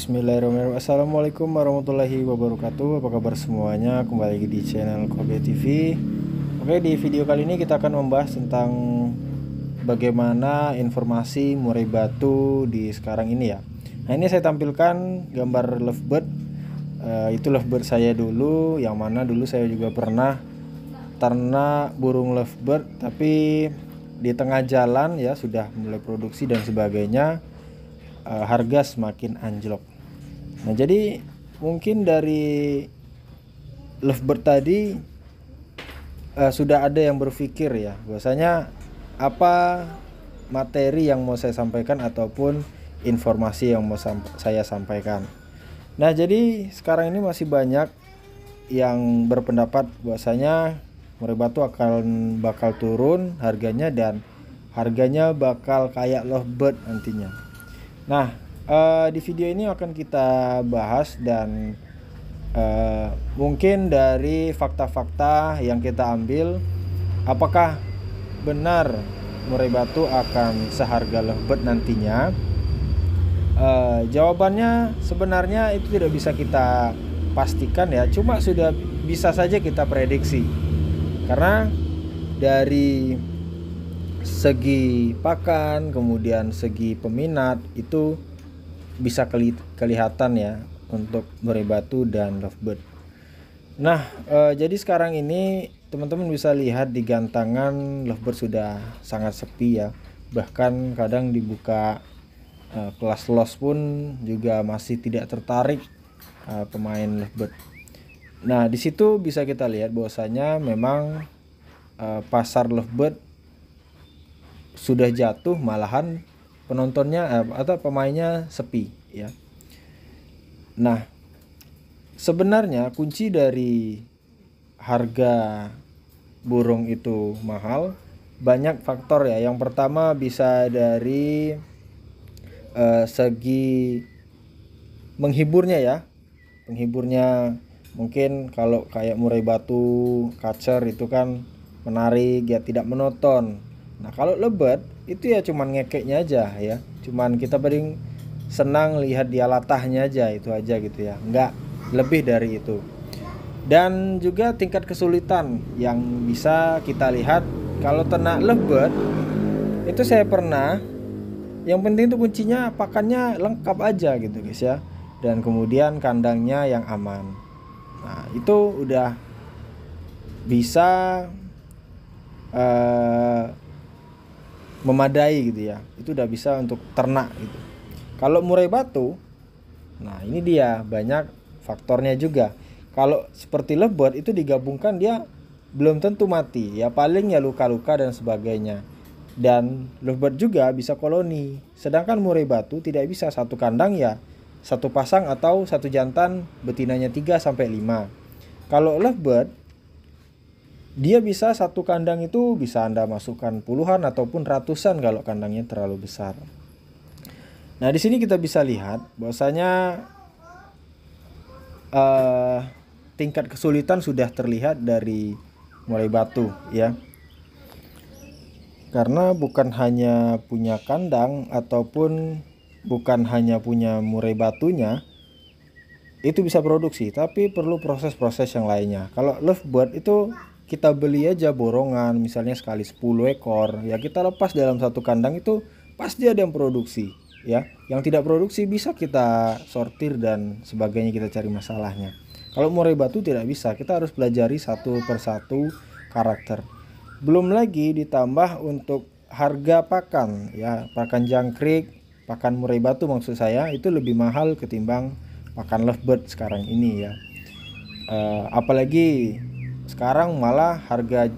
Bismillahirrahmanirrahim. Assalamualaikum warahmatullahi wabarakatuh. Apa kabar semuanya? Kembali lagi di channel Kobe TV. Oke, di video kali ini kita akan membahas tentang bagaimana informasi murai batu di sekarang ini ya. Nah, ini saya tampilkan gambar lovebird. Itu lovebird saya dulu, yang mana dulu saya juga pernah ternak burung lovebird, tapi di tengah jalan ya sudah mulai produksi dan sebagainya. Harga semakin anjlok. Nah, jadi mungkin dari lovebird tadi sudah ada yang berpikir ya, bahwasanya apa materi yang mau saya sampaikan ataupun informasi yang mau saya sampaikan. Nah, jadi sekarang ini masih banyak yang berpendapat bahwasanya murai batu bakal turun harganya dan harganya bakal kayak lovebird nantinya. Nah, di video ini akan kita bahas dan mungkin dari fakta-fakta yang kita ambil, apakah benar murai batu akan seharga lovebird nantinya? Jawabannya sebenarnya itu tidak bisa kita pastikan ya, cuma sudah bisa saja kita prediksi. Karena dari segi pakan, kemudian segi peminat itu bisa kelihatan ya untuk murai batu dan lovebird. Nah, jadi sekarang ini teman-teman bisa lihat di gantangan lovebird sudah sangat sepi ya. Bahkan kadang dibuka kelas los pun juga masih tidak tertarik pemain lovebird. Nah, di situ bisa kita lihat bahwasanya memang pasar lovebird sudah jatuh, malahan penontonnya atau pemainnya sepi ya. Nah, sebenarnya kunci dari harga burung itu mahal banyak faktor ya. Yang pertama bisa dari segi menghiburnya ya. Penghiburnya mungkin kalau kayak murai batu, kacer itu kan menarik ya, tidak monoton. Nah, kalau lovebird itu ya cuman ngekeknya aja ya, cuman kita paling senang lihat dia latahnya aja, itu aja gitu ya, nggak lebih dari itu. Dan juga tingkat kesulitan yang bisa kita lihat kalau ternak lovebird itu saya pernah, yang penting itu kuncinya pakannya lengkap aja gitu guys ya, dan kemudian kandangnya yang aman. Nah, itu udah bisa memadai gitu ya, itu udah bisa untuk ternak gitu. Kalau murai batu, nah ini dia banyak faktornya juga. Kalau seperti lovebird itu digabungkan dia belum tentu mati ya, paling ya luka-luka dan sebagainya. Dan lovebird juga bisa koloni, sedangkan murai batu tidak bisa satu kandang ya satu pasang atau satu jantan betinanya 3 sampai 5. Kalau lovebird dia bisa satu kandang itu bisa Anda masukkan puluhan ataupun ratusan kalau kandangnya terlalu besar. Nah, di sini kita bisa lihat bahwasanya tingkat kesulitan sudah terlihat dari murai batu ya. Karena bukan hanya punya kandang ataupun bukan hanya punya murai batunya itu bisa produksi, tapi perlu proses-proses yang lainnya. Kalau lovebird itu kita beli aja borongan, misalnya sekali 10 ekor ya, kita lepas dalam satu kandang itu pasti ada yang produksi ya. Yang tidak produksi bisa kita sortir dan sebagainya, kita cari masalahnya. Kalau murai batu tidak bisa, kita harus pelajari satu persatu karakter. Belum lagi ditambah untuk harga pakan ya, pakan jangkrik, pakan murai batu maksud saya, itu lebih mahal ketimbang pakan lovebird sekarang ini ya. Apalagi sekarang malah harga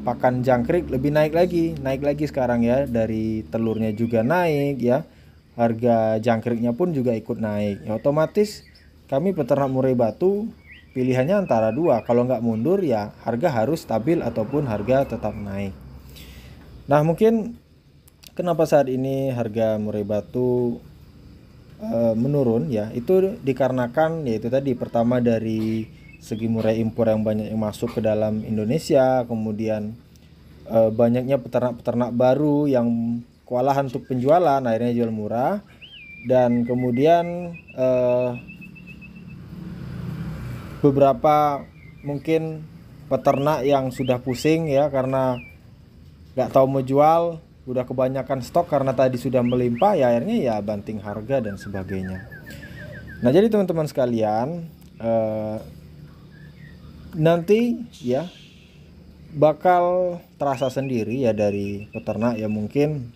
pakan jangkrik lebih naik lagi sekarang ya, dari telurnya juga naik ya, harga jangkriknya pun juga ikut naik ya. Otomatis kami peternak murai batu pilihannya antara dua, kalau nggak mundur ya harga harus stabil ataupun harga tetap naik. Nah, mungkin kenapa saat ini harga murai batu menurun ya, itu dikarenakan yaitu tadi, pertama dari segi murai impor yang banyak yang masuk ke dalam Indonesia, kemudian banyaknya peternak-peternak baru yang kewalahan untuk penjualan akhirnya jual murah. dan kemudian beberapa mungkin peternak yang sudah pusing ya karena nggak tahu mau jual, udah kebanyakan stok karena tadi sudah melimpah, ya akhirnya ya banting harga dan sebagainya. Nah jadi teman-teman sekalian, nanti ya bakal terasa sendiri ya dari peternak ya, mungkin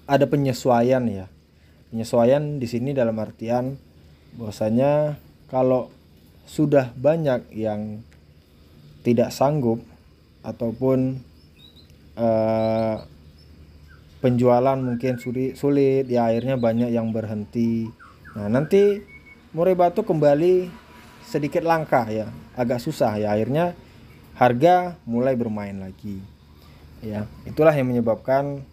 ada penyesuaian ya. Penyesuaian di sini dalam artian bahwasanya kalau sudah banyak yang tidak sanggup ataupun penjualan mungkin sulit ya, akhirnya banyak yang berhenti. Nah nanti murai batu kembali sedikit langka ya, agak susah ya, akhirnya harga mulai bermain lagi ya. Itulah yang menyebabkan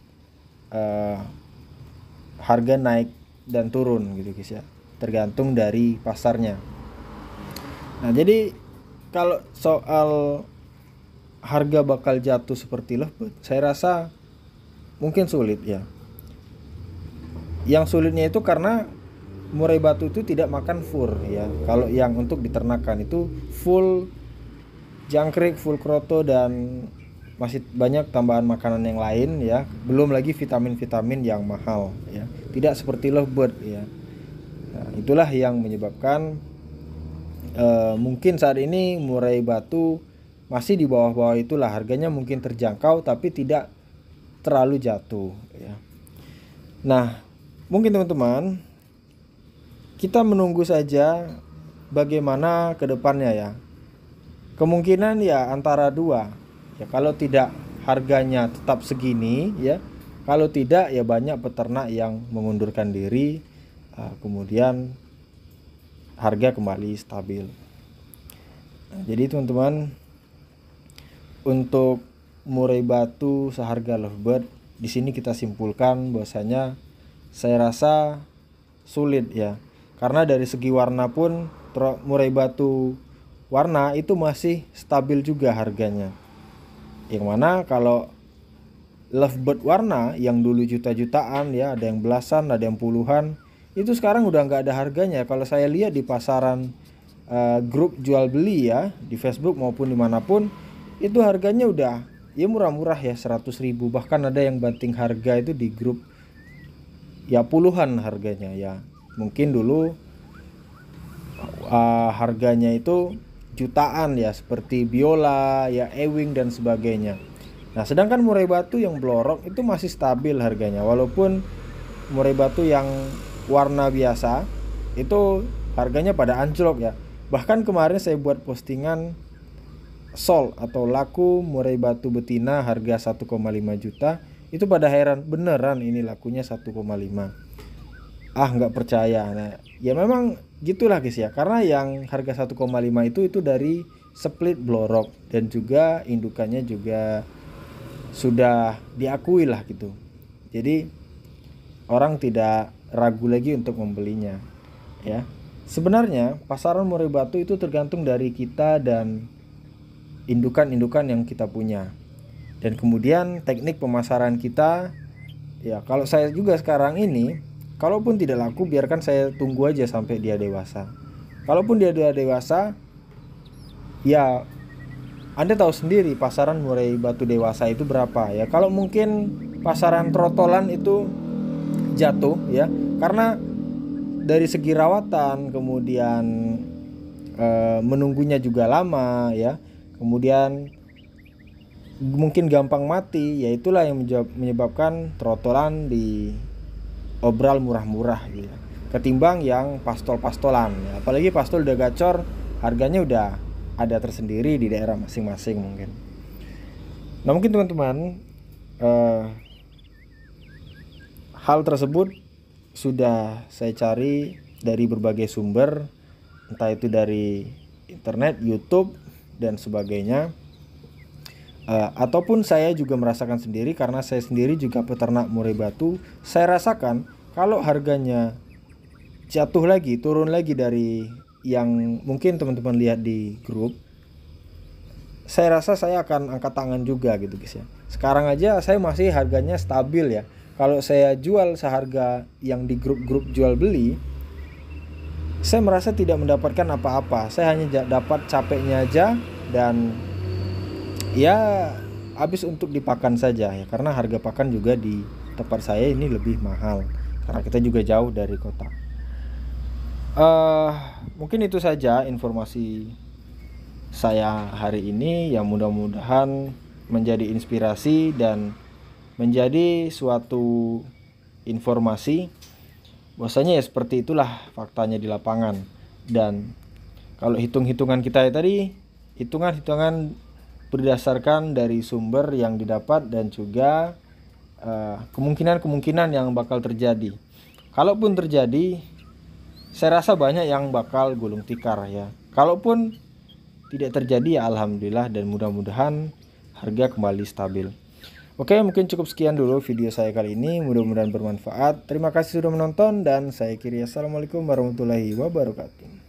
harga naik dan turun gitu guys ya, tergantung dari pasarnya. Nah jadi kalau soal harga bakal jatuh seperti lovebird, saya rasa mungkin sulit ya. Yang sulitnya itu karena murai batu itu tidak makan fur ya. Kalau yang untuk diternakan itu full jangkrik, full kroto, dan masih banyak tambahan makanan yang lain ya. Belum lagi vitamin-vitamin yang mahal ya. Tidak seperti lovebird ya. Nah, itulah yang menyebabkan mungkin saat ini murai batu masih di bawah-bawah itulah, harganya mungkin terjangkau tapi tidak terlalu jatuh ya. Nah mungkin teman-teman kita menunggu saja bagaimana ke depannya ya. Kemungkinan ya antara dua ya, kalau tidak harganya tetap segini ya, kalau tidak ya banyak peternak yang mengundurkan diri, kemudian harga kembali stabil. Nah, jadi teman-teman, untuk murai batu seharga lovebird di sini kita simpulkan bahwasanya saya rasa sulit ya, karena dari segi warna pun murai batu warna itu masih stabil juga harganya. Yang mana kalau lovebird warna yang dulu juta-jutaan ya, ada yang belasan, ada yang puluhan, itu sekarang udah nggak ada harganya. Kalau saya lihat di pasaran grup jual beli ya, di Facebook maupun dimanapun, itu harganya udah ya murah-murah ya, 100.000. Bahkan ada yang banting harga itu di grup ya puluhan harganya ya. Mungkin dulu harganya itu jutaan ya, seperti biola ya, ewing dan sebagainya. Nah sedangkan murai batu yang blorok itu masih stabil harganya, walaupun murai batu yang warna biasa itu harganya pada anjlok ya. Bahkan kemarin saya buat postingan sold atau laku murai batu betina harga 1,5 juta, itu pada heran, beneran ini lakunya 1,5. Nggak percaya. Nah ya memang gitulah guys ya, karena yang harga 1,5 itu dari split blorok dan juga indukannya juga sudah diakui lah gitu. Jadi orang tidak ragu lagi untuk membelinya ya. Sebenarnya pasaran murai batu itu tergantung dari kita dan indukan-indukan yang kita punya, dan kemudian teknik pemasaran kita ya. Kalau saya juga sekarang ini, kalaupun tidak laku biarkan saya tunggu aja sampai dia dewasa. Kalaupun dia sudah dewasa ya, Anda tahu sendiri pasaran murai batu dewasa itu berapa ya. Kalau mungkin pasaran trotolan itu jatuh ya, karena dari segi rawatan, kemudian menunggunya juga lama ya, kemudian mungkin gampang mati ya. Itulah yang menyebabkan trotolan di obral murah-murah gitu ya, ketimbang yang pastol-pastolan ya. Apalagi pastol udah gacor, harganya udah ada tersendiri di daerah masing-masing mungkin. Nah mungkin teman-teman, hal tersebut sudah saya cari dari berbagai sumber, entah itu dari internet, YouTube dan sebagainya, ataupun saya juga merasakan sendiri karena saya sendiri juga peternak murai batu. Saya rasakan kalau harganya jatuh lagi, turun lagi dari yang mungkin teman-teman lihat di grup, saya rasa saya akan angkat tangan juga gitu guys ya. Sekarang aja saya masih harganya stabil ya, kalau saya jual seharga yang di grup-grup jual beli, saya merasa tidak mendapatkan apa-apa. Saya hanya dapat capeknya aja, dan ya habis untuk dipakan saja ya, karena harga pakan juga di tempat saya ini lebih mahal karena kita juga jauh dari kota. Mungkin itu saja informasi saya hari ini, yang mudah-mudahan menjadi inspirasi dan menjadi suatu informasi bahwasanya ya seperti itulah faktanya di lapangan. Dan kalau hitung-hitungan kita ya tadi, hitungan-hitungan berdasarkan dari sumber yang didapat dan juga kemungkinan-kemungkinan yang bakal terjadi. Kalaupun terjadi, saya rasa banyak yang bakal gulung tikar ya. Kalaupun tidak terjadi ya alhamdulillah, dan mudah-mudahan harga kembali stabil. Oke, mungkin cukup sekian dulu video saya kali ini, mudah-mudahan bermanfaat. Terima kasih sudah menonton, dan saya akhiri. Assalamualaikum warahmatullahi wabarakatuh.